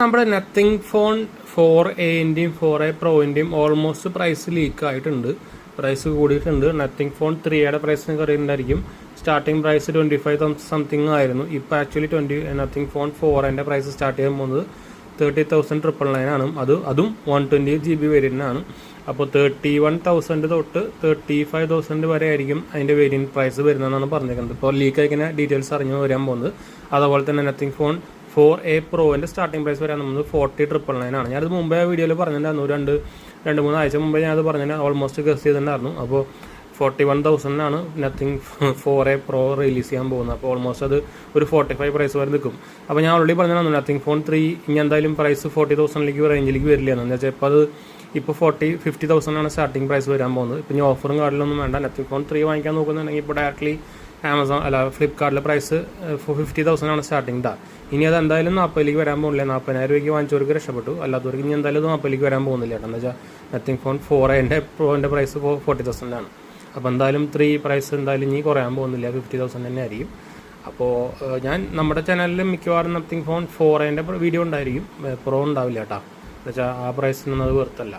നമ്മുടെ nothing phone 4എൻ്റെയും 4A പ്രോൻ്റെയും ഓൾമോസ്റ്റ് പ്രൈസ് ലീക്ക് ആയിട്ടുണ്ട്, പ്രൈസ് കൂടിയിട്ടുണ്ട്. നത്തിങ് ഫോൺ 3യുടെ പ്രൈസ് നിങ്ങൾക്ക് അറിയുന്നുണ്ടായിരിക്കും. സ്റ്റാർട്ടിംഗ് പ്രൈസ് 25,000 സംതിങ് ആയിരുന്നു. ഇപ്പോൾ ആക്ച്വലി നത്തിങ് ഫോൺ 4ൻ്റെ പ്രൈസ് സ്റ്റാർട്ട് ചെയ്യാൻ പോകുന്നത് 30,999 ആണ്. അതും 128GB വേരിയൻ്റാണ്. അപ്പോൾ 31,000 തൊട്ട് 35,000 വരെ ആയിരിക്കും അതിൻ്റെ വേരിയൻറ്റ് പ്രൈസ് വരുന്നതെന്നാണ് പറഞ്ഞിരിക്കുന്നത്. ഇപ്പോൾ ലീക്ക് ആയിക്കുന്ന ഡീറ്റെയിൽസ് അറിഞ്ഞു വരാൻ പോകുന്നത്. അതുപോലെ തന്നെ നത്തിങ് ഫോൺ 4A പ്രോൻ്റെ സ്റ്റാർട്ടിംഗ് പ്രൈസ് വരാൻ നമ്മൾ 40,999 ആണ്. ഞാനത് മുമ്പേ വീഡിയോയിൽ പറഞ്ഞിട്ടുണ്ടായിരുന്നു, രണ്ട് മൂന്ന് ആഴ്ച മുമ്പേ ഞാനത് പറഞ്ഞിട്ട് ഓൾമോസ്റ്റ് ഗസ് ചെയ്തിട്ടുണ്ടായിരുന്നു. അപ്പോൾ 41,000 നത്തിങ് 4A പ്രോ റിലീസ് ചെയ്യാൻ പോകുന്നത്. അപ്പോൾ ഓൾമോസ്റ്റ് അത് ഒരു 45 പ്രൈസ് വരെ നിൽക്കും. അപ്പോൾ ഞാൻ ഓൾറെഡി പറഞ്ഞിരുന്നു നത്തിങ് ഫോൺ 3 ഇനി എന്തായാലും പ്രൈസ് 40,000 റേഞ്ചിലേക്ക് വരില്ല എന്ന് വെച്ചാൽ ഇപ്പോൾ 50,000 സ്റ്റാർട്ടിംഗ് പ്രൈസ് വരാൻ പോകുന്നത്. ഇപ്പോൾ ഇനി ഓഫറും കാർഡിലൊന്നും വേണ്ട. നത്തിങ് ഫോൺ 3 വാങ്ങിക്കാൻ നോക്കുന്നുണ്ടെങ്കിൽ ഇപ്പോൾ ഡയറക്റ്റ്ലി ഫ്ലിപ്കാർട്ടിലെ പ്രൈസ് 50,000 സ്റ്റാർട്ടിംഗ് ഇതാ. ഇനി അത് എന്തായാലും 40,000 വരാൻ പോകുന്നില്ല. 40,000 രൂപയ്ക്ക് വാങ്ങിച്ചവർക്ക് രക്ഷപ്പെട്ടു, അല്ലാത്തവർക്ക് ഇനി എന്തായാലും 40,000 വരാൻ പോകുന്നില്ല. എന്ന് വെച്ചാൽ നത്തിങ് ഫോൺ 4A പ്രോൻ്റെ പ്രൈസ് 40,000 ആണ്. അപ്പോൾ എന്തായാലും 3 പ്രൈസ് എന്തായാലും ഇനി കുറയാൻ പോകുന്നില്ല, 50,000 തന്നെ ആയിരിക്കും. അപ്പോൾ ഞാൻ നമ്മുടെ ചാനലിൽ മിക്കവാറും നത്തിങ് ഫോൺ 4A വീഡിയോ ഉണ്ടായിരിക്കും, പ്രോ ഉണ്ടാവില്ല കേട്ടോ. എന്ന് വെച്ചാൽ ആ പ്രൈസിനൊന്നും അത് വെറുത്തല്ല.